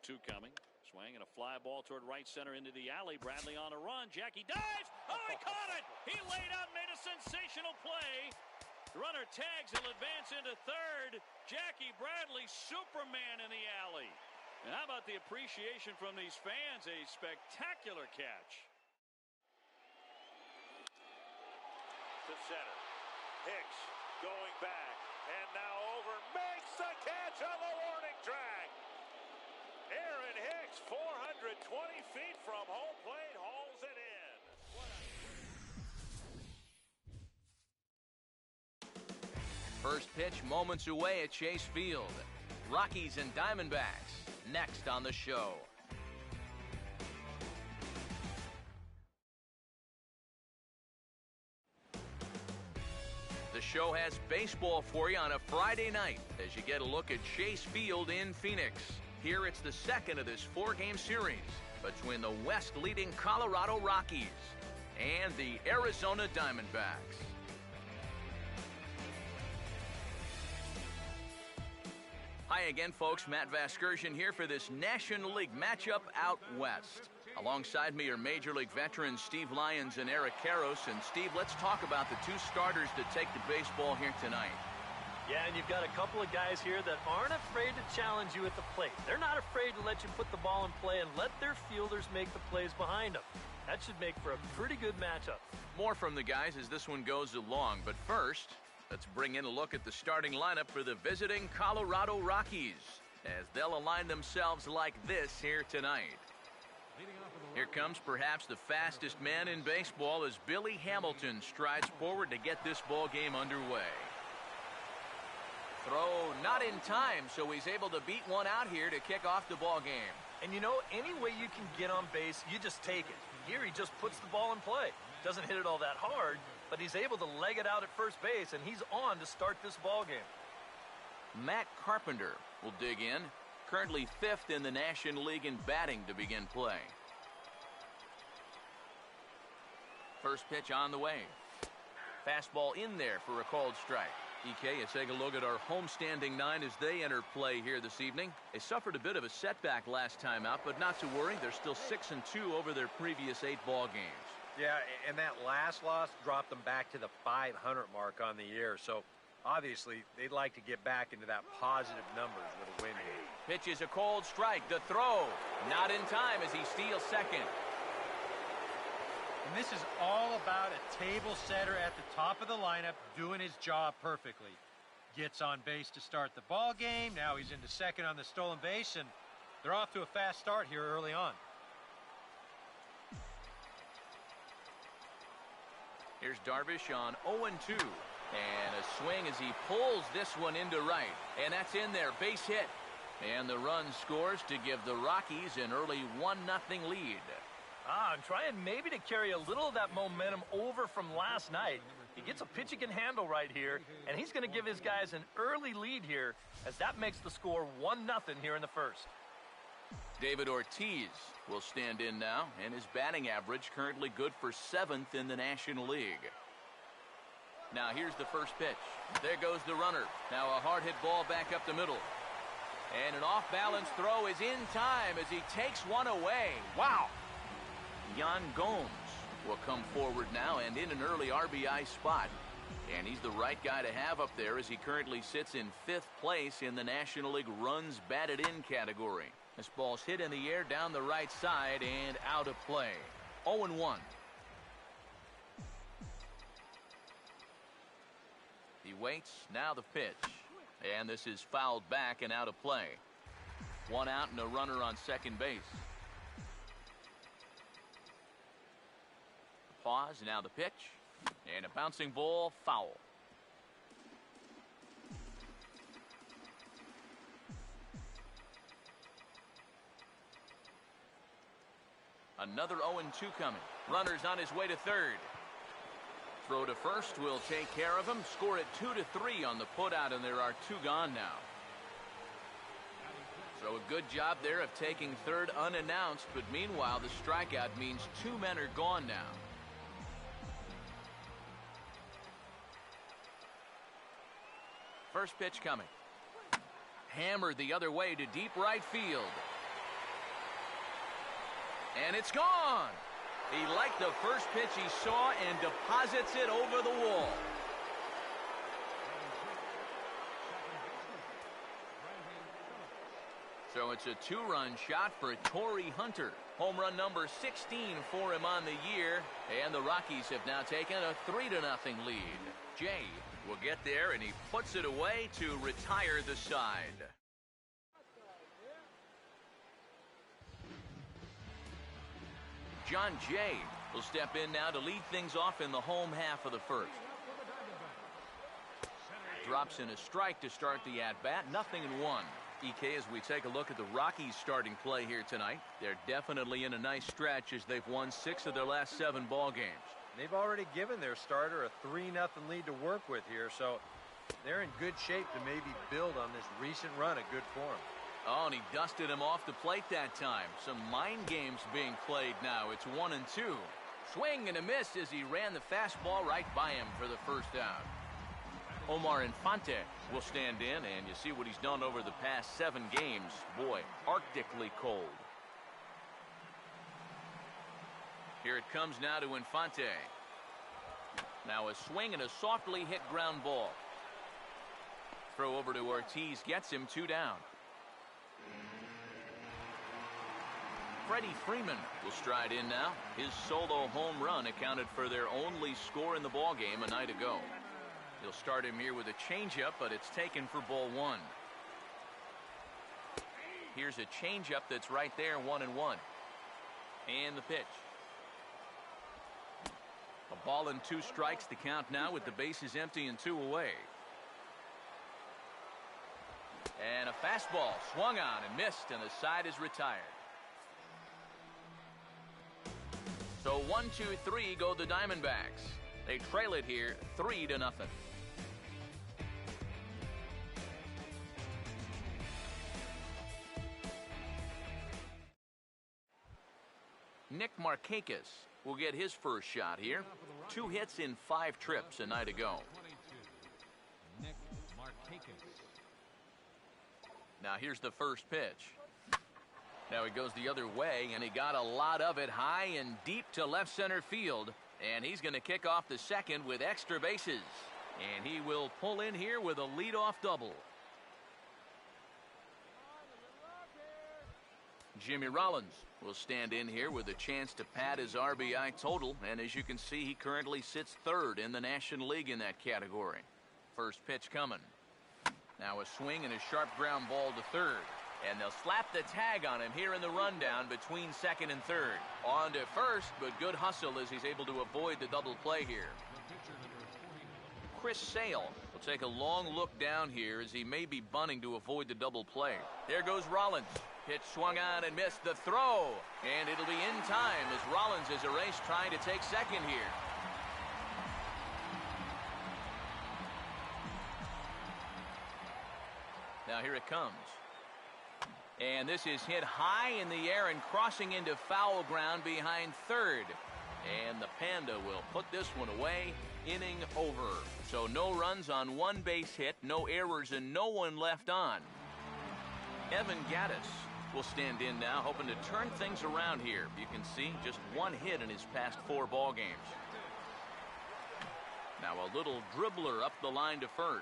0-2 coming. Swing and a fly ball toward right center into the alley. Bradley on a run. Jackie dives. Oh, he caught it. He laid out and made a sensational play. Runner tags. He'll advance into third. Jackie Bradley, Superman in the alley. And how about the appreciation from these fans? A spectacular catch. To center. Hicks going back. And now over. Makes the catch on the warning track. Aaron Hicks, 420 feet from home plate, hauls it in. First pitch moments away at Chase Field. Rockies and Diamondbacks next on the show. The show has baseball for you on a Friday night as you get a look at Chase Field in Phoenix. Here it's the second of this 4-game series between the West-leading Colorado Rockies and the Arizona Diamondbacks. Hi again, folks. Matt Vasgersian here for this National League matchup out west. Alongside me are Major League veterans Steve Lyons and Eric Karros. And Steve, let's talk about the two starters to take the baseball here tonight. Yeah, and you've got a couple of guys here that aren't afraid to challenge you at the plate. They're not afraid to let you put the ball in play and let their fielders make the plays behind them. That should make for a pretty good matchup. More from the guys as this one goes along. But first, let's bring in a look at the starting lineup for the visiting Colorado Rockies as they'll align themselves like this here tonight. Here comes perhaps the fastest man in baseball as Billy Hamilton strides forward to get this ball game underway. Throw not in time, so he's able to beat one out here to kick off the ball game. And you know, any way you can get on base, you just take it. Here he just puts the ball in play. Doesn't hit it all that hard, but he's able to leg it out at first base, and he's on to start this ball game. Matt Carpenter will dig in, currently 5th in the National League in batting to begin play. First pitch on the way. Fastball in there for a called strike. EK, you take a look at our homestanding 9 as they enter play here this evening. They suffered a bit of a setback last time out, but not to worry. They're still 6-2 over their previous 8 ball games. Yeah, and that last loss dropped them back to the 500 mark on the year. So, obviously, they'd like to get back into that positive numbers with a win here. Pitch is a cold strike. The throw, not in time as he steals second. And this is all about a table setter at the top of the lineup doing his job perfectly. Gets on base to start the ball game. Now he's into second on the stolen base, and they're off to a fast start here early on. Here's Darvish on 0-2. And a swing as he pulls this one into right. And that's in there, base hit. And the run scores to give the Rockies an early 1-0 lead. I'm trying maybe to carry a little of that momentum over from last night. He gets a pitch he can handle right here, and he's going to give his guys an early lead here as that makes the score 1-0 here in the first. David Ortiz will stand in now, and his batting average currently good for 7th in the National League. Now here's the first pitch. There goes the runner. Now a hard hit ball back up the middle. And an off-balance throw is in time as he takes one away. Wow! Yan Gomes will come forward now and in an early RBI spot. And he's the right guy to have up there as he currently sits in 5th place in the National League runs batted in category. This ball's hit in the air down the right side and out of play. 0-1. He waits, now the pitch. And this is fouled back and out of play. 1 out and a runner on second base. Pause, now the pitch. And a bouncing ball, foul. Another 0-2 coming. Runner's on his way to third. Throw to first will take care of him. Score it 2-3 on the putout, and there are 2 gone now. So a good job there of taking third unannounced, but meanwhile the strikeout means 2 men are gone now. First pitch coming. Hammered the other way to deep right field. and it's gone. He liked the first pitch he saw and deposits it over the wall. So it's a two-run shot for Torrey Hunter. Home run number 16 for him on the year. And the Rockies have now taken a 3-0 lead. Jay will get there, and he puts it away to retire the side. John Jay will step in now to lead things off in the home half of the first. Drops in a strike to start the at-bat. 0-1. EK, as we take a look at the Rockies starting play here tonight, they're definitely in a nice stretch as they've won 6 of their last 7 ball games. They've already given their starter a 3-0 lead to work with here, so they're in good shape to maybe build on this recent run of good form. Oh, and he dusted him off the plate that time. Some mind games being played now. It's 1-2. Swing and a miss as he ran the fastball right by him for the first out. Omar Infante will stand in, and you see what he's done over the past 7 games. Boy, arctically cold. Here it comes now to Infante. Now a swing and a softly hit ground ball. Throw over to Ortiz gets him 2 down. Freddie Freeman will stride in now. His solo home run accounted for their only score in the ballgame a night ago. He'll start him here with a changeup, but it's taken for ball 1. Here's a changeup that's right there, 1-1. And the pitch. A ball and 2 strikes to count now with the bases empty and 2 away. And a fastball swung on and missed, and the side is retired. So 1-2-3 go the Diamondbacks. They trail it here 3-0. Nick Markakis will get his first shot here. 2 hits in 5 trips a night ago. Nick Markakis. Now here's the first pitch. Now he goes the other way, and he got a lot of it high and deep to left center field. And he's going to kick off the second with extra bases. And he will pull in here with a leadoff double. Jimmy Rollins will stand in here with a chance to pad his RBI total. And as you can see, he currently sits 3rd in the National League in that category. First pitch coming. Now a swing and a sharp ground ball to 3rd. And they'll slap the tag on him here in the rundown between 2nd and 3rd. On to 1st, but good hustle as he's able to avoid the double play here. Chris Sale will take a long look down here as he may be bunting to avoid the double play. There goes Rollins. Pitch swung on and missed the throw. And it'll be in time as Rollins is erased trying to take second here. Now here it comes. And this is hit high in the air and crossing into foul ground behind 3rd. And the Panda will put this one away. Inning over. So no runs on 1 base hit, no errors, and no one left on. Evan Gattis will stand in now, hoping to turn things around here. You can see just 1 hit in his past 4 ball games. Now a little dribbler up the line to 1st.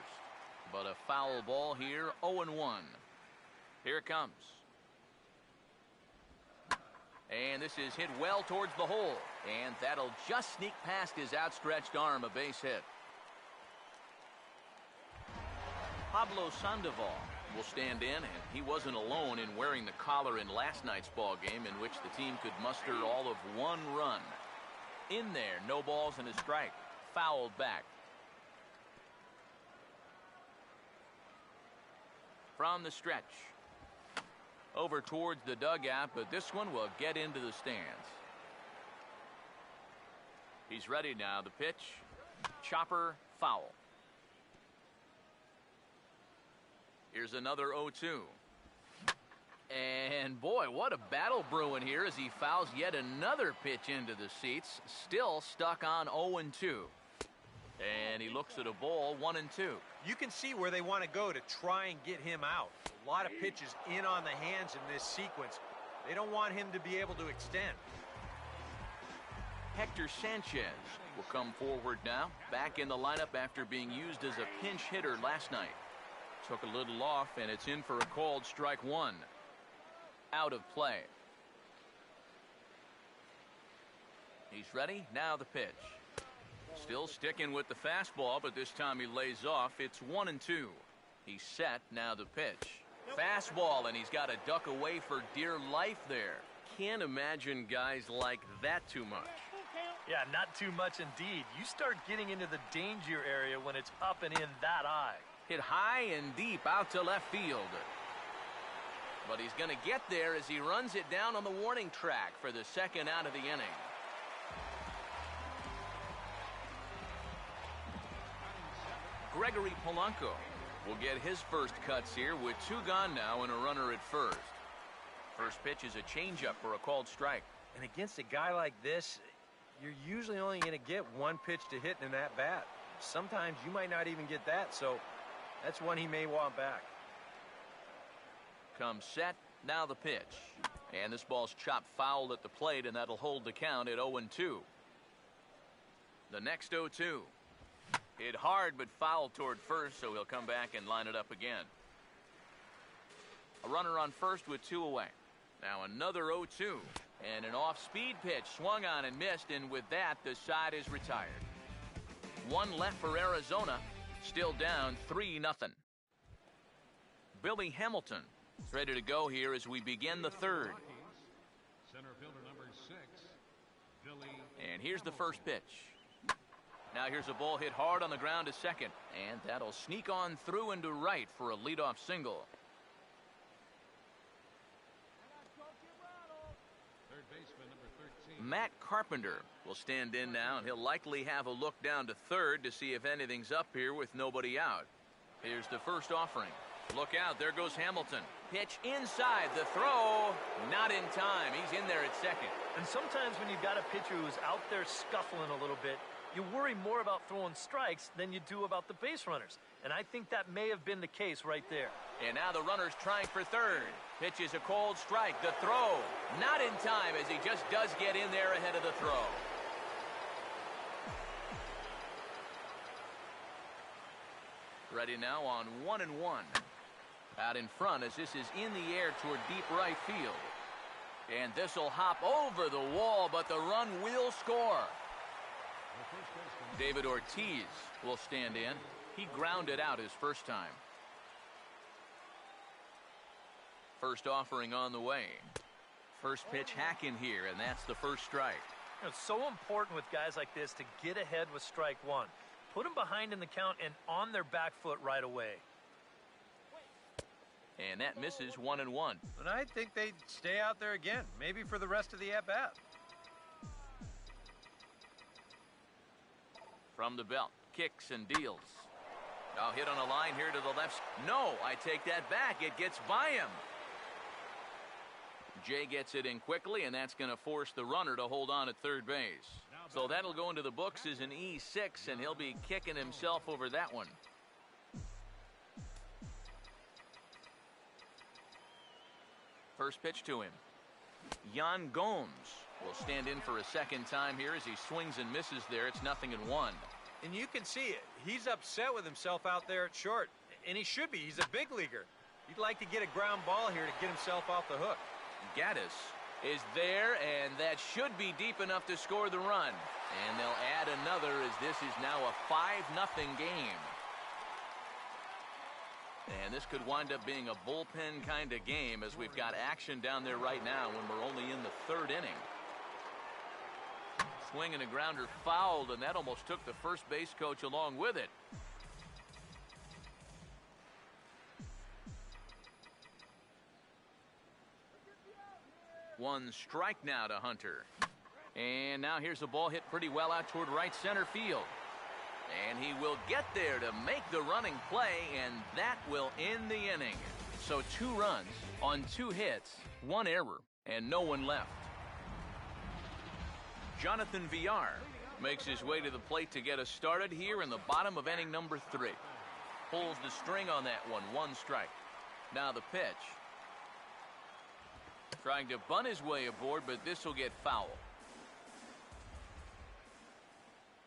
But a foul ball here, 0-1. Here it comes. And this is hit well towards the hole. And that'll just sneak past his outstretched arm, a base hit. Pablo Sandoval will stand in, and he wasn't alone in wearing the collar in last night's ball game in which the team could muster all of 1 run. In there, no balls and a strike. Fouled back. From the stretch. Over towards the dugout, but this one will get into the stands. He's ready now. The pitch. Chopper, foul. Here's another 0-2. And boy, what a battle brewing here as he fouls yet another pitch into the seats. Still stuck on 0-2. And he looks at a ball, 1-2. You can see where they want to go to try and get him out. A lot of pitches in on the hands in this sequence. They don't want him to be able to extend. Hector Sanchez will come forward now, back in the lineup after being used as a pinch hitter last night. Took a little off, and it's in for a called strike one. Out of play. He's ready. Now the pitch. Still sticking with the fastball, but this time he lays off. It's 1-2. He's set. Now the pitch. Fastball, and he's got to duck away for dear life there. Can't imagine guys like that too much. Yeah, not too much indeed. You start getting into the danger area when it's up and in that high. Hit high and deep out to left field. But he's going to get there as he runs it down on the warning track for the second out of the inning. Gregory Polanco will get his first cuts here with 2 gone now and a runner at first. First pitch is a changeup for a called strike. And against a guy like this, you're usually only going to get 1 pitch to hit in that bat. Sometimes you might not even get that, so that's one he may want back. Comes set, now the pitch. And this ball's chopped foul at the plate, and that'll hold the count at 0-2. The next 0-2. Hit hard but foul toward first, so he'll come back and line it up again. A runner on first with 2 away. Now another 0-2. And an off-speed pitch swung on and missed, and with that, the side is retired. 1 left for Arizona. Still down 3-0. Billy Hamilton is ready to go here as we begin the third. Center fielder number 6, Billy. And here's the first pitch. Now here's a ball hit hard on the ground to second, and that'll sneak on through into right for a leadoff single. Third baseman number 13. Matt Carpenter will stand in now, and he'll likely have a look down to third to see if anything's up here with nobody out. Here's the first offering. Look out, there goes Hamilton. Pitch inside, the throw, not in time. He's in there at second. And sometimes when you've got a pitcher who's out there scuffling a little bit, you worry more about throwing strikes than you do about the base runners. And I think that may have been the case right there. And now the runner's trying for third. Pitch is a cold strike. The throw, not in time as he just does get in there ahead of the throw. Ready now on 1-1. Out in front as this is in the air toward deep right field. And this will hop over the wall, but the run will score. David Ortiz will stand in. He grounded out his first time. First offering on the way. First pitch hack in here, and that's the first strike. It's so important with guys like this to get ahead with strike one. Put them behind in the count and on their back foot right away. And that misses 1-1. And I think they'd stay out there again, maybe for the rest of the at-bat. From the belt, kicks and deals. Now hit on a line here to the left. No, I take that back. It gets by him. Jay gets it in quickly, and that's going to force the runner to hold on at third base. So that'll go into the books as an E6, and he'll be kicking himself over that one. First pitch to him. Yan Gomes will stand in for a second time here as he swings and misses there. It's 0-1. And you can see it. He's upset with himself out there at short. And he should be. He's a big leaguer. He'd like to get a ground ball here to get himself off the hook. Gaddis is there, and that should be deep enough to score the run. And they'll add another as this is now a 5-0 game. And this could wind up being a bullpen kind of game as we've got action down there right now when we're only in the third inning. Swing and a grounder fouled, and that almost took the first base coach along with it. One strike now to Hunter. And now here's a ball hit pretty well out toward right center field. And he will get there to make the running play, and that will end the inning. So 2 runs on 2 hits, 1 error, and no one left. Jonathan Villar makes his way to the plate to get us started here in the bottom of inning number 3. Pulls the string on that one, 1 strike. Now the pitch. Trying to bunt his way aboard, but this will get foul.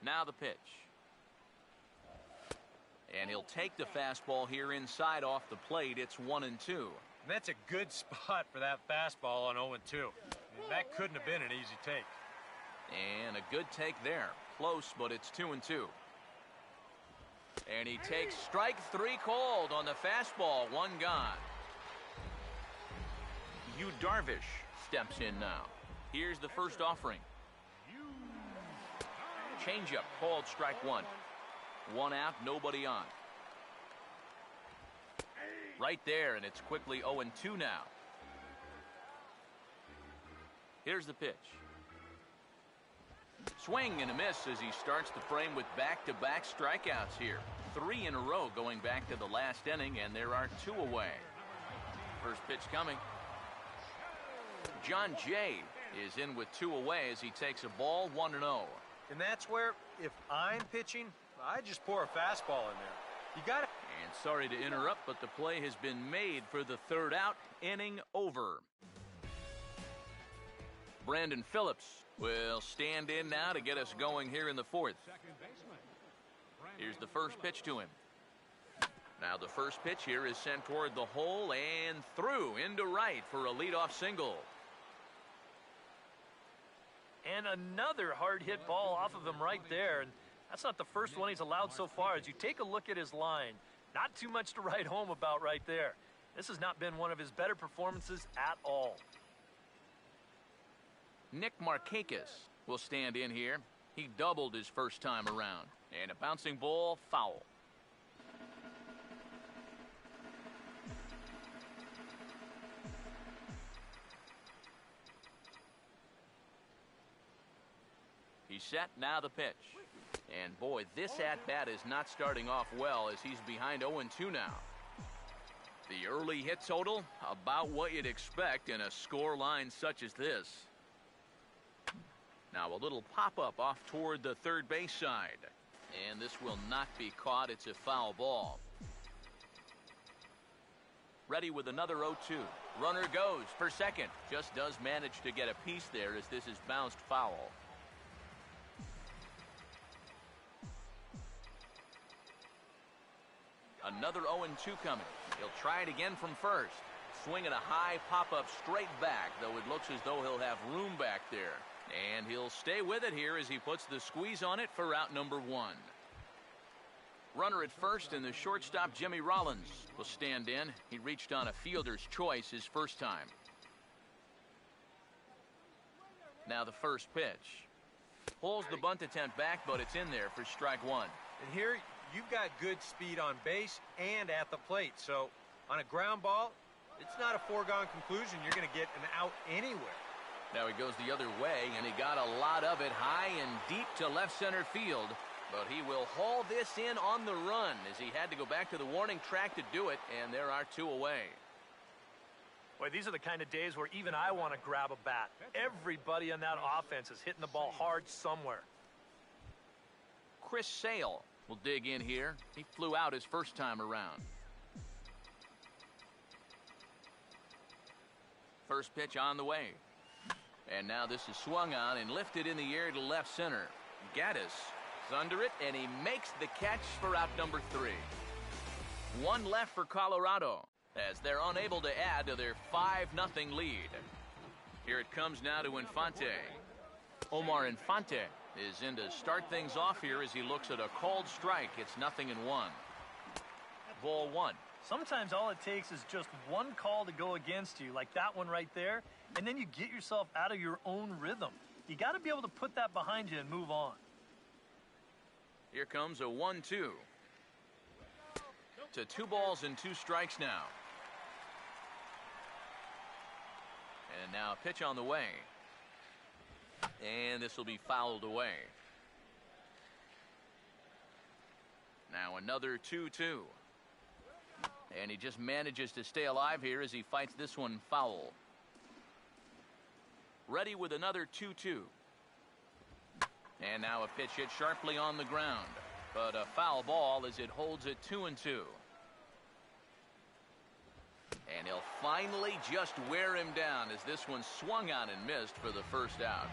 Now the pitch. And he'll take the fastball here inside off the plate. It's 1-2. And that's a good spot for that fastball on 0-2. That couldn't have been an easy take. And a good take there. Close, but it's 2-2. And he takes strike 3 called on the fastball. 1 gone. Yu Darvish steps in now. Here's the first offering. Changeup called strike 1. 1 out, nobody on. Right there, and it's quickly 0-2 now. Here's the pitch. Swing and a miss as he starts the frame with back-to-back strikeouts here. 3 in a row going back to the last inning, and there are 2 away. First pitch coming. John Jay is in with 2 away as he takes a ball, 1-0. And that's where, if I'm pitching, I just pour a fastball in there. You got to. And sorry to interrupt, but the play has been made for the 3rd out. Inning over. Brandon Phillips will stand in now to get us going here in the 4th. Here's the first pitch to him. Now the first pitch here is sent toward the hole and through into right for a leadoff single. And another hard hit ball off of him right there. And that's not the first one he's allowed so far. As you take a look at his line, not too much to write home about right there. This has not been one of his better performances at all. Nick Markakis will stand in here. He doubled his first time around. And a bouncing ball, foul. He's set, now the pitch. And boy, this at-bat is not starting off well as he's behind 0-2 now. The early hit total, about what you'd expect in a score line such as this. Now a little pop-up off toward the third base side. And this will not be caught. It's a foul ball. Ready with another 0-2. Runner goes for second. Just does manage to get a piece there as this is bounced foul. Another 0-2 coming. He'll try it again from first. Swinging a high pop-up straight back, though it looks as though he'll have room back there. And he'll stay with it here as he puts the squeeze on it for out number 1. Runner at first, and the shortstop Jimmy Rollins will stand in. He reached on a fielder's choice his first time. Now the first pitch. Pulls the bunt attempt back, but it's in there for strike 1. And here, you've got good speed on base and at the plate. So on a ground ball, it's not a foregone conclusion you're going to get an out anywhere. Now he goes the other way, and he got a lot of it high and deep to left center field. But he will haul this in on the run as he had to go back to the warning track to do it, and there are 2 away. Boy, these are the kind of days where even I want to grab a bat. Everybody on that offense is hitting the ball hard somewhere. Chris Sale will dig in here. He flew out his first time around. First pitch on the way. And now this is swung on and lifted in the air to left center. Gaddis is under it, and he makes the catch for out number 3. 1 left for Colorado as they're unable to add to their 5-0 lead. Here it comes now to Infante. Omar Infante is in to start things off here as he looks at a called strike. It's 0-1. Ball 1. Sometimes all it takes is just one call to go against you, like that one right there, and then you get yourself out of your own rhythm. You got to be able to put that behind you and move on. Here comes a 1-2. To 2 balls and 2 strikes now. And now a pitch on the way. And this will be fouled away. Now another 2-2. And he just manages to stay alive here as he fights this one foul. Ready with another 2-2. And now a pitch hit sharply on the ground. But a foul ball as it holds it 2-2. And he'll finally just wear him down as this one swung on and missed for the first out.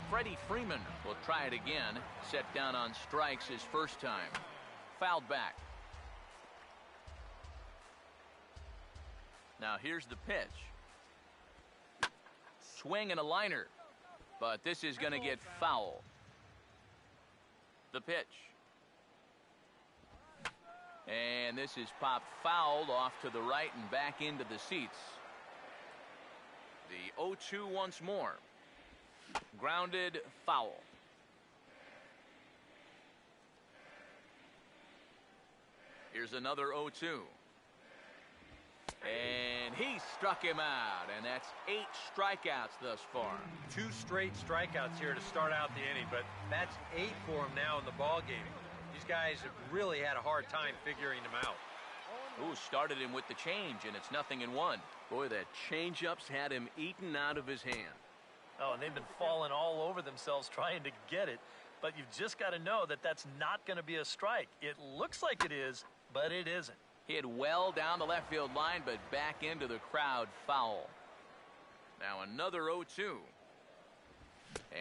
Freddie Freeman will try it again. Set down on strikes his first time. Fouled back. Now here's the pitch. Swing and a liner. But this is going to get foul. The pitch. And this is popped fouled off to the right and back into the seats. The 0-2 once more. Grounded, foul. Here's another 0-2. And he struck him out, and that's 8 strikeouts thus far. 2 straight strikeouts here to start out the inning, but that's 8 for him now in the ball game. These guys have really had a hard time figuring him out. Ooh, started him with the change, and it's 0-1. Boy, that changeup's had him eaten out of his hand. Oh, and they've been falling all over themselves trying to get it. But you've just got to know that that's not going to be a strike. It looks like it is, but it isn't. Hit well down the left field line, but back into the crowd, foul. Now another 0-2.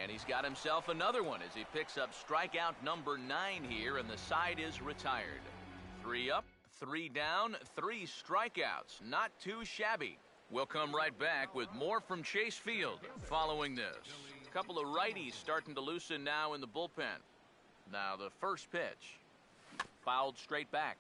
And he's got himself another one as he picks up strikeout number 9 here, and the side is retired. 3 up, 3 down, 3 strikeouts. Not too shabby. We'll come right back with more from Chase Field following this. A couple of righties starting to loosen now in the bullpen. Now the first pitch. Fouled straight back.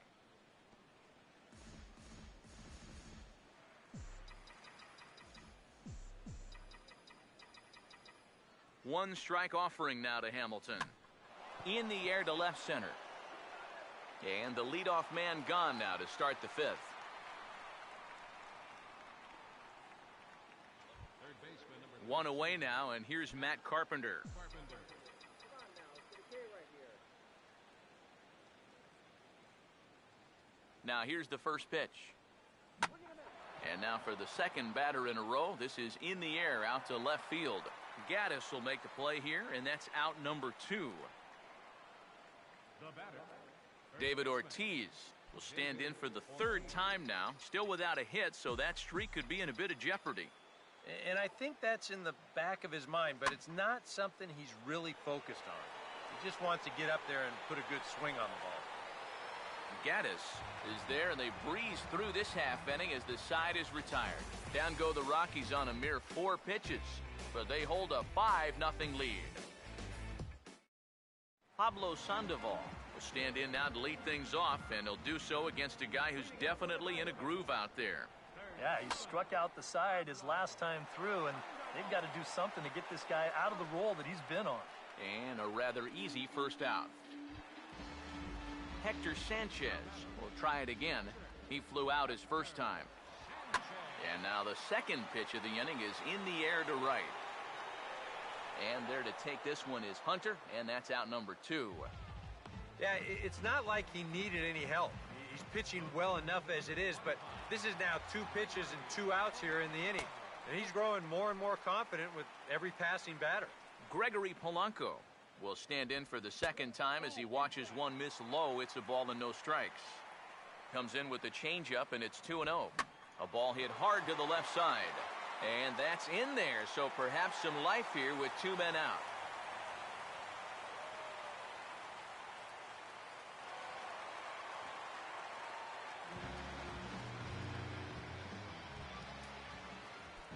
One strike offering now to Hamilton. In the air to left center. And the leadoff man gone now to start the 5th. One away now, and here's Matt Carpenter. Now here's the first pitch. And now for the second batter in a row, this is in the air out to left field. Gaddis will make the play here, and that's out number 2. David Ortiz will stand in for the 3rd time now, still without a hit, so that streak could be in a bit of jeopardy. And I think that's in the back of his mind, but it's not something he's really focused on. He just wants to get up there and put a good swing on the ball. Gaddis is there, and they breeze through this half inning as the side is retired. Down go the Rockies on a mere 4 pitches, but they hold a 5-0 lead. Pablo Sandoval will stand in now to lead things off, and he'll do so against a guy who's definitely in a groove out there. Yeah, he struck out the side his last time through, and they've got to do something to get this guy out of the role that he's been on. And a rather easy first out. Hector Sanchez will try it again. He flew out his first time. And now the second pitch of the inning is in the air to right. And there to take this one is Hunter, and that's out number 2. Yeah, it's not like he needed any help. He's pitching well enough as it is, but this is now 2 pitches and 2 outs here in the inning. And he's growing more and more confident with every passing batter. Gregory Polanco will stand in for the 2nd time as he watches one miss low. It's a ball and no strikes. Comes in with the changeup, and it's 2-0. A ball hit hard to the left side. And that's in there, so perhaps some life here with 2 men out.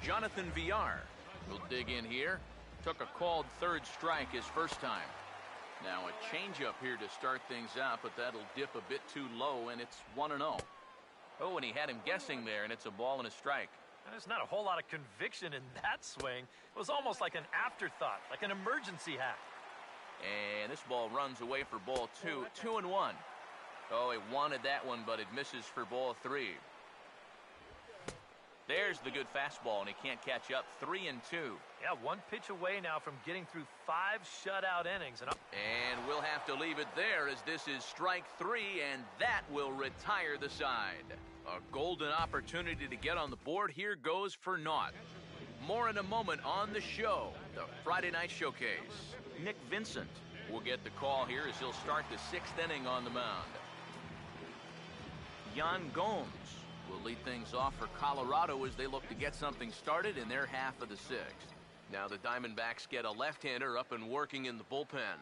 Jonathan Villar will dig in here. Took a called 3rd strike his first time. Now a changeup here to start things out, but that'll dip a bit too low, and it's 1-0. Oh, and he had him guessing there, and it's a ball and a strike. There's not a whole lot of conviction in that swing. It was almost like an afterthought, like an emergency hack. And this ball runs away for ball 2. 2-1. Oh, he wanted that one, but it misses for ball 3. There's the good fastball, and he can't catch up. 3-2. Yeah, 1 pitch away now from getting through 5 shutout innings. And we'll have to leave it there as this is strike 3, and that will retire the side. A golden opportunity to get on the board here goes for naught. More in a moment on the show, the Friday Night Showcase. Nick Vincent will get the call here as he'll start the 6th inning on the mound. Yan Gomes will lead things off for Colorado as they look to get something started in their half of the sixth. Now the Diamondbacks get a left-hander up and working in the bullpen.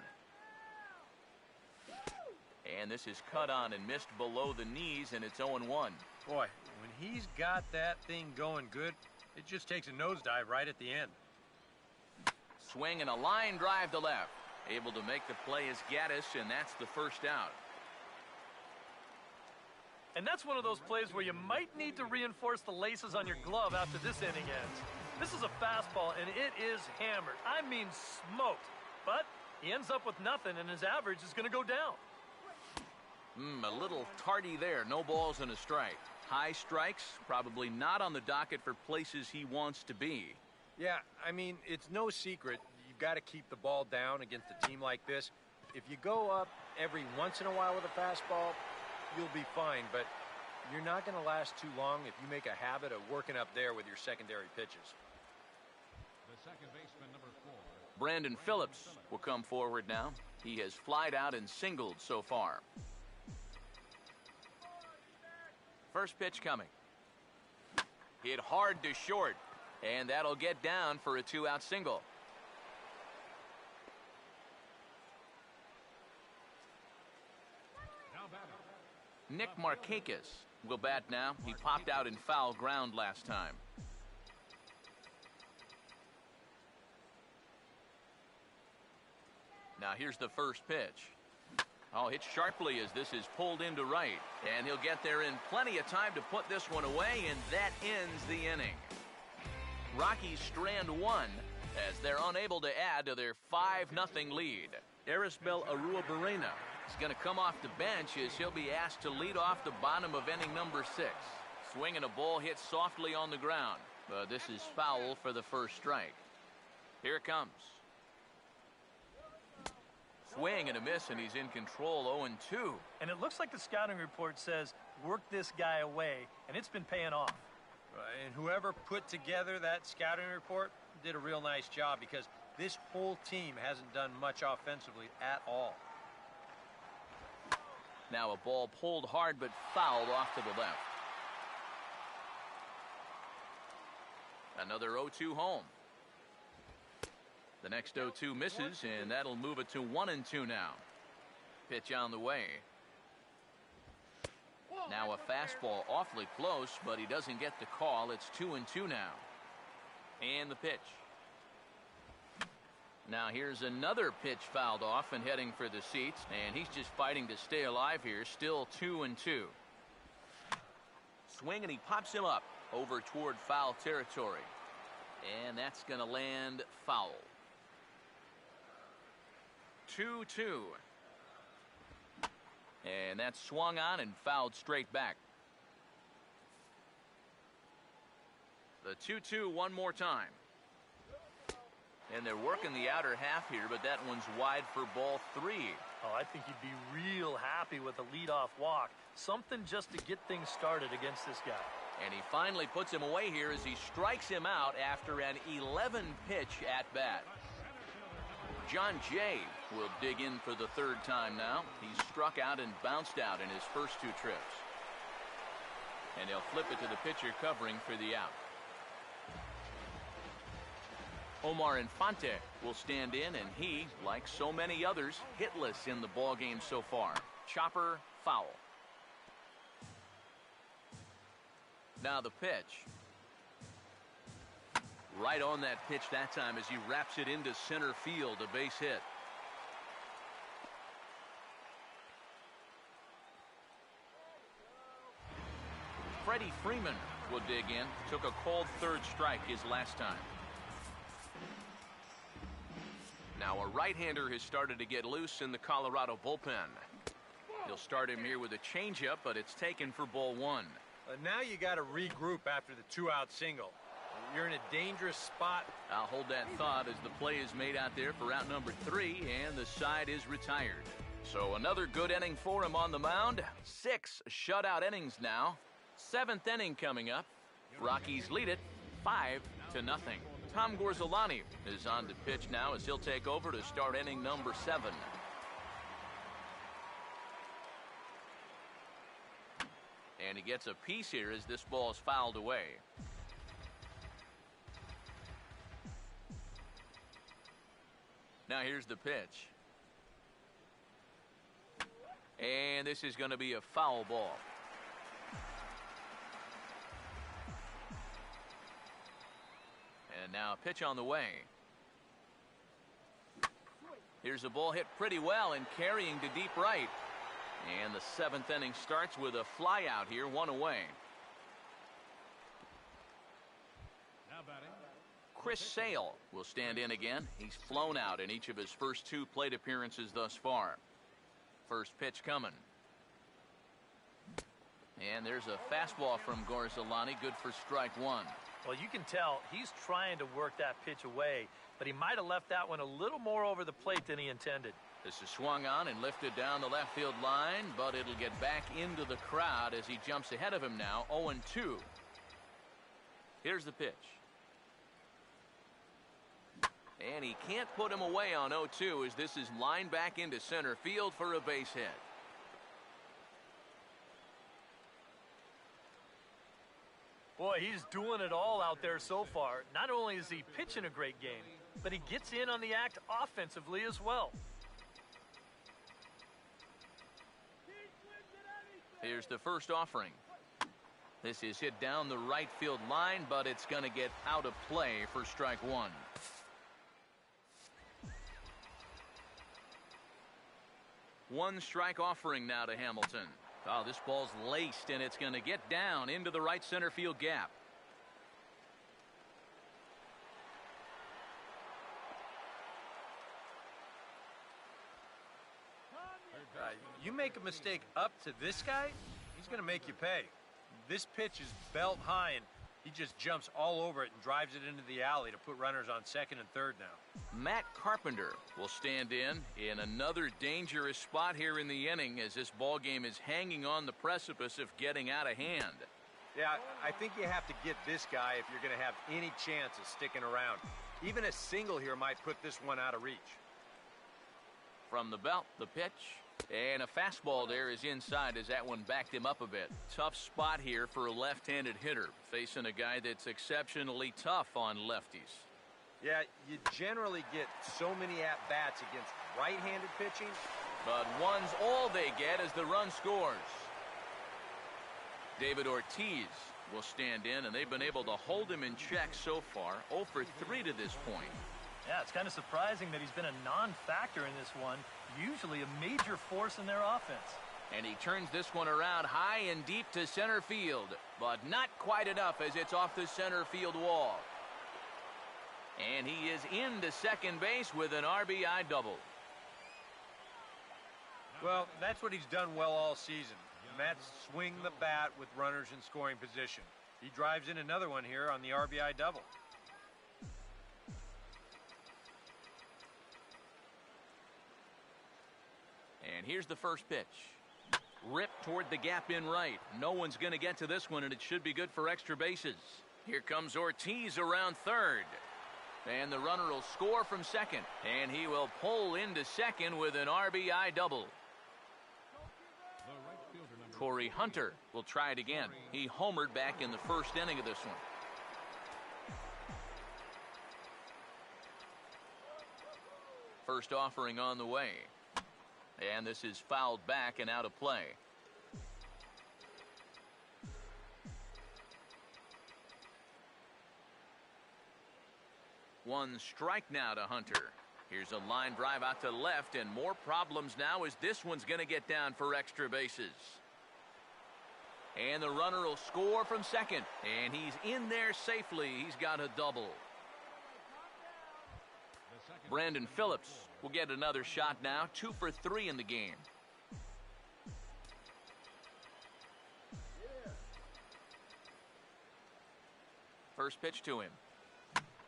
And this is cut on and missed below the knees, and it's 0-1. Boy, when he's got that thing going good, it just takes a nosedive right at the end. Swing and a line drive to left. Able to make the play is Gaddis, and that's the first out. And that's one of those plays where you might need to reinforce the laces on your glove after this inning ends. This is a fastball, and it is hammered. I mean smoked. But he ends up with nothing, and his average is going to go down. A little tardy there. No balls and a strike. High strikes, probably not on the docket for places he wants to be. Yeah, I mean, it's no secret. You've got to keep the ball down against a team like this. If you go up every once in a while with a fastball, you'll be fine, but you're not going to last too long if you make a habit of working up there with your secondary pitches. The second baseman, number 4. Brandon Phillips will come forward now. He has flied out and singled so far. First pitch coming. Hit hard to short, and that'll get down for a 2-out single. Now batting. Nick Markakis will bat now. He popped out in foul ground last time. Now here's the first pitch. Oh, hit sharply as this is pulled into right. And he'll get there in plenty of time to put this one away, and that ends the inning. Rockies strand one as they're unable to add to their 5-0 lead. Arisbel Arruabarrena is going to come off the bench as he'll be asked to lead off the bottom of inning number 6. Swinging a ball hit softly on the ground. But this is foul for the first strike. Here it comes. Swing and a miss, and he's in control, 0-2. And it looks like the scouting report says, work this guy away, and it's been paying off. And whoever put together that scouting report did a real nice job, because this whole team hasn't done much offensively at all. Now a ball pulled hard but fouled off to the left. Another 0-2 home. The next 0-2 misses, and that'll move it to 1-2 now. Pitch on the way. Now a fastball awfully close, but he doesn't get the call. It's 2-2 now. And the pitch. Now here's another pitch fouled off and heading for the seats, and he's just fighting to stay alive here. Still 2-2. Swing, and he pops him up over toward foul territory. And that's going to land foul. 2-2. And that's swung on and fouled straight back. The 2-2 one more time. And they're working the outer half here, but that one's wide for ball 3. Oh, I think you'd be real happy with a leadoff walk. Something just to get things started against this guy. And he finally puts him away here as he strikes him out after an 11-pitch at-bat. John Jay will dig in for the third time now. He's struck out and bounced out in his first 2 trips. And he'll flip it to the pitcher covering for the out. Omar Infante will stand in, and he, like so many others, hitless in the ballgame so far. Chopper foul. Now the pitch. Right on that pitch that time as he wraps it into center field, a base hit. Freddie Freeman will dig in. Took a cold third strike his last time. Now a right-hander has started to get loose in the Colorado bullpen. He'll start him here with a changeup, but it's taken for ball 1. Now you got to regroup after the 2-out single. You're in a dangerous spot. I'll hold that thought as the play is made out there for out number 3, and the side is retired. So another good inning for him on the mound. 6 shutout innings now. 7th inning coming up. Rockies lead it 5-0. Tom Gorzolani is on to pitch now as he'll take over to start inning number 7. he gets a piece here as this ball is fouled away. Now here's the pitch. And this is going to be a foul ball. And now a pitch on the way. Here's a ball hit pretty well and carrying to deep right. And the 7th inning starts with a fly out here, 1 away. Now batting. Chris Sale will stand in again. He's flown out in each of his first 2 plate appearances thus far. First pitch coming. And there's a fastball from Gorzolani, good for strike 1. Well, you can tell he's trying to work that pitch away, but he might have left that one a little more over the plate than he intended. This is swung on and lifted down the left field line, but it'll get back into the crowd as he jumps ahead of him now, 0-2. Here's the pitch. And he can't put him away on 0-2 as this is lined back into center field for a base hit. Boy, he's doing it all out there so far. Not only is he pitching a great game, but he gets in on the act offensively as well. Here's the first offering. This is hit down the right field line, but it's going to get out of play for strike 1. One strike offering now to Hamilton. Oh, this ball's laced, and it's going to get down into the right center field gap. You make a mistake up to this guy, he's going to make you pay. This pitch is belt high, and he just jumps all over it and drives it into the alley to put runners on second and third now. Matt Carpenter will stand in another dangerous spot here in the inning as this ball game is hanging on the precipice of getting out of hand. Yeah, I think you have to get this guy if you're going to have any chance of sticking around. Even a single here might put this one out of reach. From the belt, the pitch. And a fastball there is inside as that one backed him up a bit. Tough spot here for a left-handed hitter, facing a guy that's exceptionally tough on lefties. Yeah, you generally get so many at-bats against right-handed pitching. But one's all they get as the run scores. David Ortiz will stand in, and they've been able to hold him in check so far. 0 for 3 to this point. Yeah, it's kind of surprising that he's been a non-factor in this one. Usually a major force in their offense. And he turns this one around high and deep to center field, but not quite enough as it's off the center field wall. And he is into second base with an RBI double. Well, that's what he's done well all season. And that's swing the bat with runners in scoring position. He drives in another one here on the RBI double. And here's the first pitch. Ripped toward the gap in right. No one's going to get to this one, and it should be good for extra bases. Here comes Ortiz around third. And the runner will score from second. And he will pull into second with an RBI double. Corey Hunter will try it again. He homered back in the first inning of this one. First offering on the way. And this is fouled back and out of play. One strike now to Hunter. Here's a line drive out to left, and more problems now as this one's going to get down for extra bases. And the runner will score from second, and he's in there safely. He's got a double. Brandon Phillips will get another shot now, 2 for 3 in the game. First pitch to him.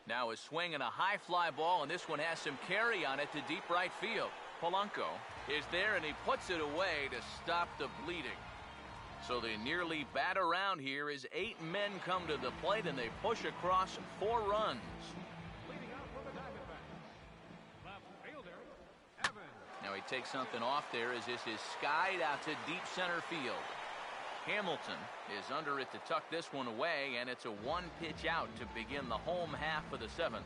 Now a swing and a high fly ball, and this one has some carry on it to deep right field. Polanco is there, and he puts it away to stop the bleeding. So they nearly bat around here as 8 men come to the plate, and they push across 4 runs. Now he takes something off there as this is skied out to deep center field. Hamilton is under it to tuck this one away, and it's a one-pitch out to begin the home half of the seventh.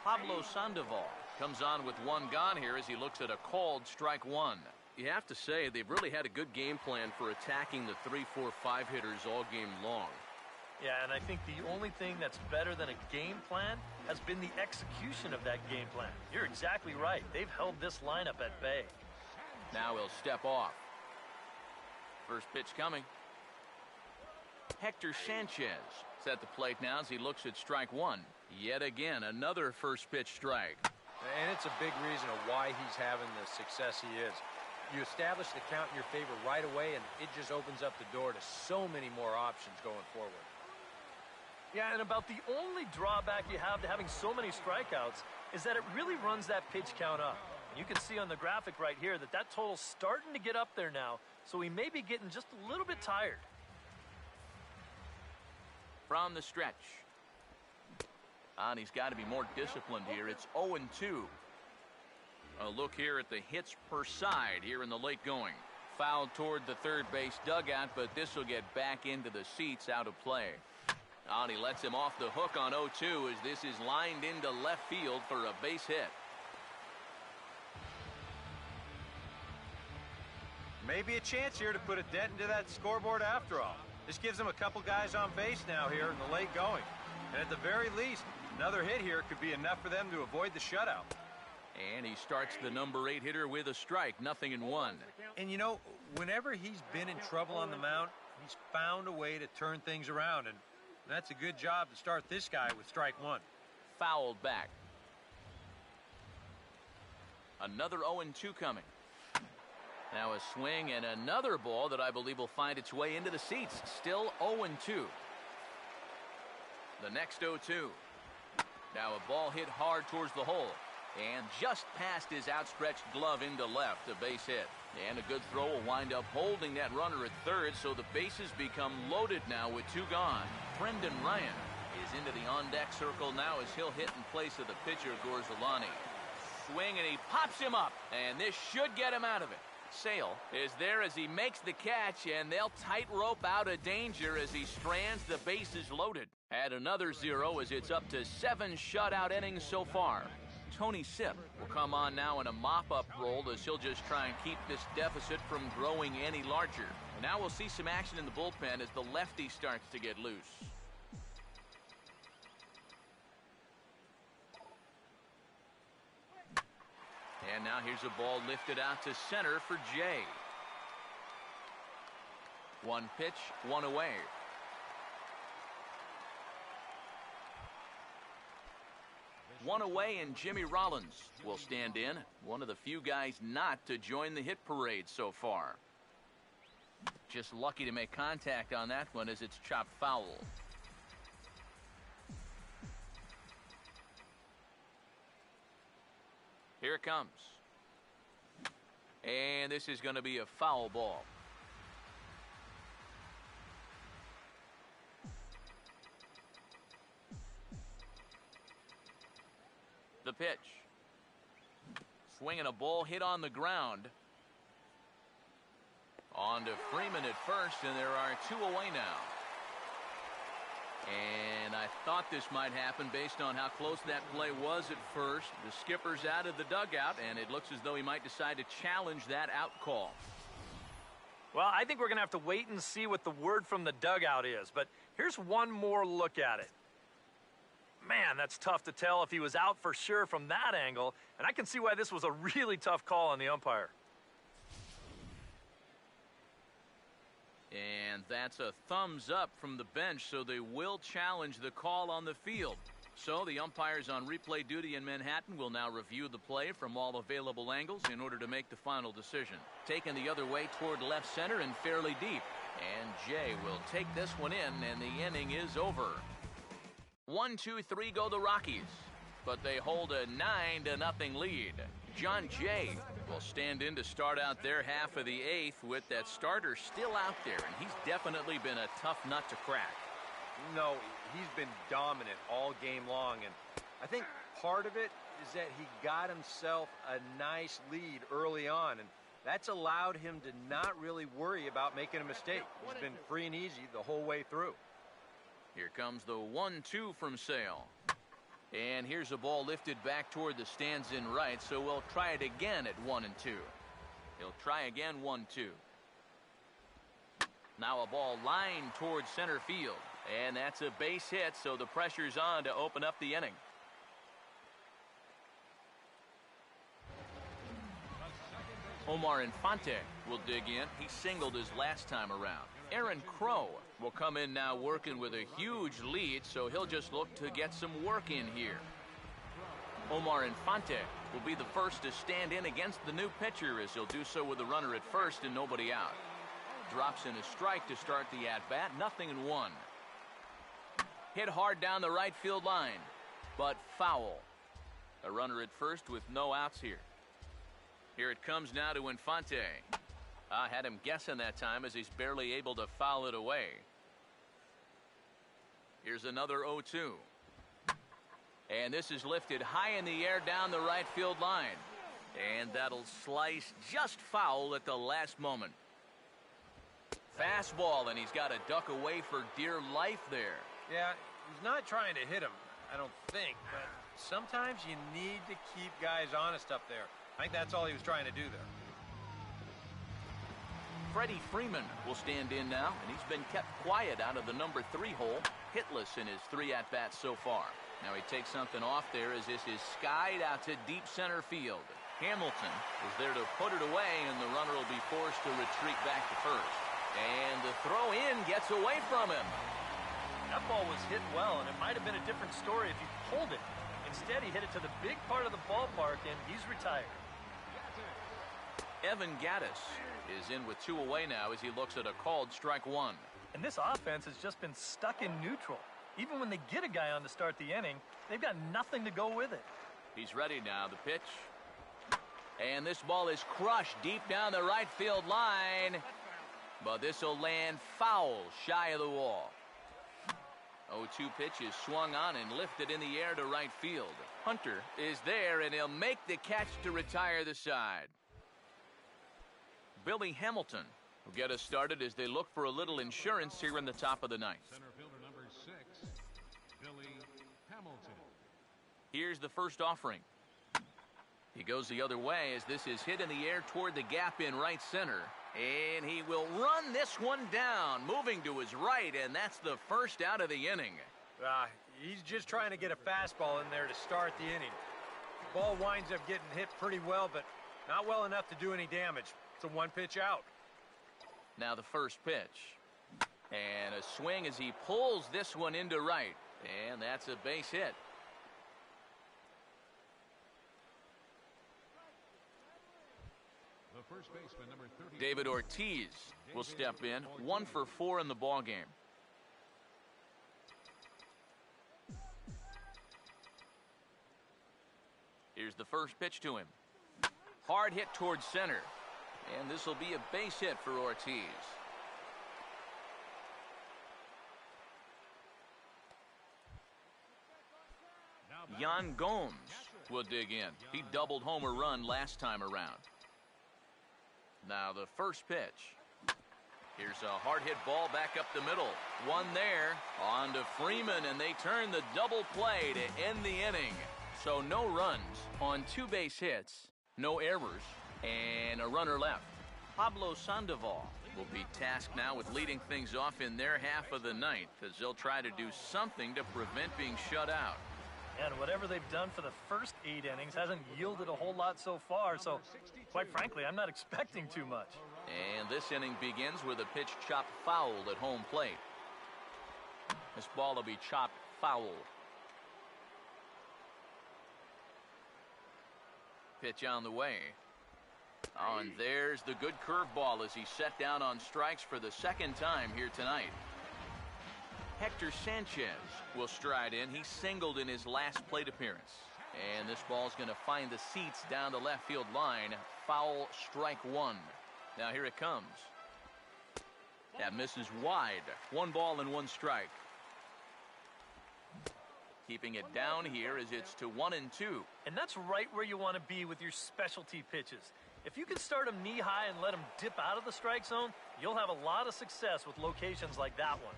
Pablo Sandoval comes on with one gone here as he looks at a called strike one. You have to say they've really had a good game plan for attacking the 3, 4, 5 hitters all game long. Yeah, and I think the only thing that's better than a game plan has been the execution of that game plan. You're exactly right. They've held this lineup at bay. Now he'll step off. First pitch coming. Hector Sanchez set the plate now as he looks at strike one. Yet again, another first pitch strike. And it's a big reason of why he's having the success he is. You establish the count in your favor right away, and it just opens up the door to so many more options going forward. Yeah, and about the only drawback you have to having so many strikeouts is that it really runs that pitch count up. And you can see on the graphic right here that that total's starting to get up there now, so he may be getting just a little bit tired. From the stretch. And he's got to be more disciplined here. It's 0-2. A look here at the hits per side here in the late going. Foul toward the third base dugout, but this will get back into the seats, out of play. And he lets him off the hook on 0-2 as this is lined into left field for a base hit. Maybe a chance here to put a dent into that scoreboard after all. This gives him a couple guys on base now here in the late going. And at the very least, another hit here could be enough for them to avoid the shutout. And he starts the number 8 hitter with a strike, 0-1. And you know, whenever he's been in trouble on the mound, he's found a way to turn things around. And that's a good job to start this guy with strike one. Fouled back. Another 0-2 coming. Now a swing and another ball that I believe will find its way into the seats. Still 0-2. The next 0-2. Now a ball hit hard towards the hole. And just past his outstretched glove into left, a base hit. And a good throw will wind up holding that runner at third, so the bases become loaded now with 2 gone. Brendan Ryan is into the on-deck circle now as he'll hit in place of the pitcher, Gorzolani. Swing, and he pops him up, and this should get him out of it. Sale is there as he makes the catch, and they'll tightrope out of danger as he strands the bases loaded. Add another 0 as it's up to 7 shutout innings so far. Tony Sipp will come on now in a mop-up role as he'll just try and keep this deficit from growing any larger. And now we'll see some action in the bullpen as the lefty starts to get loose. And now here's a ball lifted out to center for Jay. One pitch, one away. One away, and Jimmy Rollins will stand in. One of the few guys not to join the hit parade so far. Just lucky to make contact on that one as it's chopped foul. Here it comes. And this is going to be a foul ball. The pitch. Swinging a ball hit on the ground. On to Freeman at first, and there are 2 away now. And I thought this might happen based on how close that play was at first. The skipper's out of the dugout, and it looks as though he might decide to challenge that out call. Well, I think we're going to have to wait and see what the word from the dugout is. But here's one more look at it. Man, that's tough to tell if he was out for sure from that angle. And I can see why this was a really tough call on the umpire. And that's a thumbs up from the bench, so they will challenge the call on the field. So the umpires on replay duty in Manhattan will now review the play from all available angles in order to make the final decision. Taken the other way toward left center and fairly deep. And Jay will take this one in, and the inning is over. 1-2-3 go the Rockies, but they hold a 9-0 lead. John Jay will stand in to start out their half of the 8th with that starter still out there, and he's definitely been a tough nut to crack. No, he's been dominant all game long, and I think part of it is that he got himself a nice lead early on, and that's allowed him to not really worry about making a mistake. He's been free and easy the whole way through. Here comes the 1-2 from Sale. And here's a ball lifted back toward the stands in right, so we'll try it again at 1-2. He'll try again 1-2. Now a ball lined towards center field. And that's a base hit, so the pressure's on to open up the inning. Omar Infante will dig in. He singled his last time around. Aaron Crow will come in now working with a huge lead, so he'll just look to get some work in here. Omar Infante will be the first to stand in against the new pitcher, as he'll do so with a runner at first and nobody out. Drops in a strike to start the at-bat, 0-1. Hit hard down the right field line, but foul. A runner at first with no outs here. Here it comes now to Infante. I had him guessing that time, as he's barely able to foul it away. Here's another 0-2. And this is lifted high in the air down the right field line. And that'll slice just foul at the last moment. Fastball, and he's got to duck away for dear life there. Yeah, he's not trying to hit him, I don't think, but sometimes you need to keep guys honest up there. I think that's all he was trying to do there. Freddie Freeman will stand in now, and he's been kept quiet out of the number 3 hole, hitless in his 3 at-bats so far. Now he takes something off there as this is skied out to deep center field. Hamilton is there to put it away, and the runner will be forced to retreat back to first. And the throw in gets away from him. That ball was hit well, and it might have been a different story if he pulled it. Instead, he hit it to the big part of the ballpark, and he's retired. Evan Gattis is in with 2 away now as he looks at a called strike 1. And this offense has just been stuck in neutral. Even when they get a guy on to start the inning, they've got nothing to go with it. He's ready now, the pitch. And this ball is crushed deep down the right field line. But this will land foul shy of the wall. 0-2 pitch is swung on and lifted in the air to right field. Hunter is there, and he'll make the catch to retire the side. Billy Hamilton will get us started as they look for a little insurance here in the top of the ninth. Center fielder number 6, Billy Hamilton. Here's the first offering. He goes the other way as this is hit in the air toward the gap in right center. And he will run this one down, moving to his right, and that's the first out of the inning. He's just trying to get a fastball in there to start the inning. The ball winds up getting hit pretty well, but not well enough to do any damage. It's a 1-pitch out. Now the first pitch. And a swing as he pulls this one into right. And that's a base hit. The first baseman, number 30. David Ortiz will step in, 1 for 4 in the ballgame. Here's the first pitch to him. Hard hit towards center. And this will be a base hit for Ortiz. Yan Gomes will dig in. He doubled home a run last time around. Now the first pitch. Here's a hard hit ball back up the middle. One there. On to Freeman, and they turn the double play to end the inning. So no runs on 2 base hits, no errors, and a runner left. Pablo Sandoval will be tasked now with leading things off in their half of the ninth, as they'll try to do something to prevent being shut out. And whatever they've done for the first 8 innings hasn't yielded a whole lot so far, so quite frankly, I'm not expecting too much. And this inning begins with a pitch chopped foul at home plate. This ball will be chopped foul. Pitch on the way. Oh, and there's the good curveball as he's set down on strikes for the second time here tonight. Hector Sanchez will stride in. He singled in his last plate appearance. And this ball's going to find the seats down the left field line. Foul, strike 1. Now here it comes. That misses wide. 1 ball and 1 strike. keeping it down here as it's to 1-2. And that's right where you want to be with your specialty pitches. If you can start them knee-high and let them dip out of the strike zone, you'll have a lot of success with locations like that one.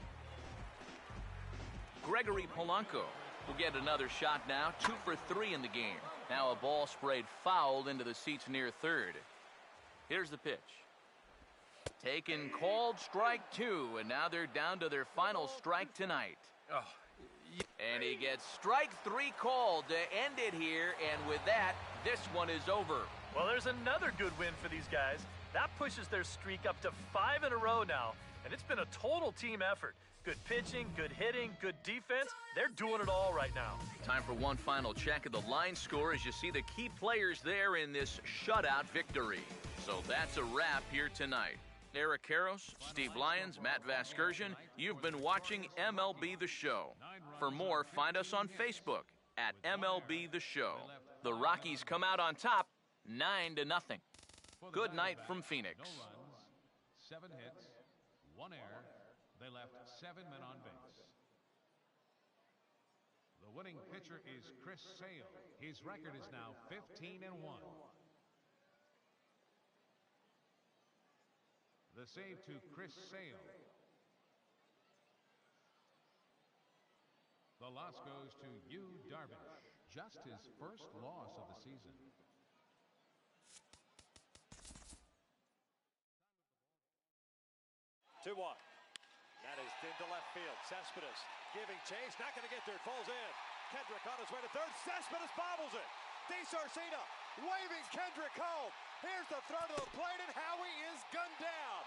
Gregory Polanco will get another shot now, 2 for 3 in the game. Now a ball sprayed foul into the seats near third. Here's the pitch. Taken, called, strike 2, and now they're down to their final strike tonight. Oh. And he gets strike 3 called to end it here, and with that, this one is over. Well, there's another good win for these guys. That pushes their streak up to 5 in a row now, and it's been a total team effort. Good pitching, good hitting, good defense. They're doing it all right now. Time for one final check of the line score as you see the key players there in this shutout victory. So that's a wrap here tonight. Eric Karros, Steve Lyons, Matt Vasgersian, you've been watching MLB The Show. For more, find us on Facebook at MLB The Show. The Rockies come out on top, 9-0. Good night from Phoenix. No runs, 7 hits, 1 error. They left 7 men on base. The winning pitcher is Chris Sale. His record is now 15-1. The save to Chris Sale. The loss goes to Yu Darvish. Just his first loss of the season. 2-1. That is into left field. Cespedes giving chase. Not going to get there. It falls in. Kendrick on his way to third. Cespedes bobbles it. DeSarcina waving Kendrick home. Here's the throw to the plate, and Howie is gunned down.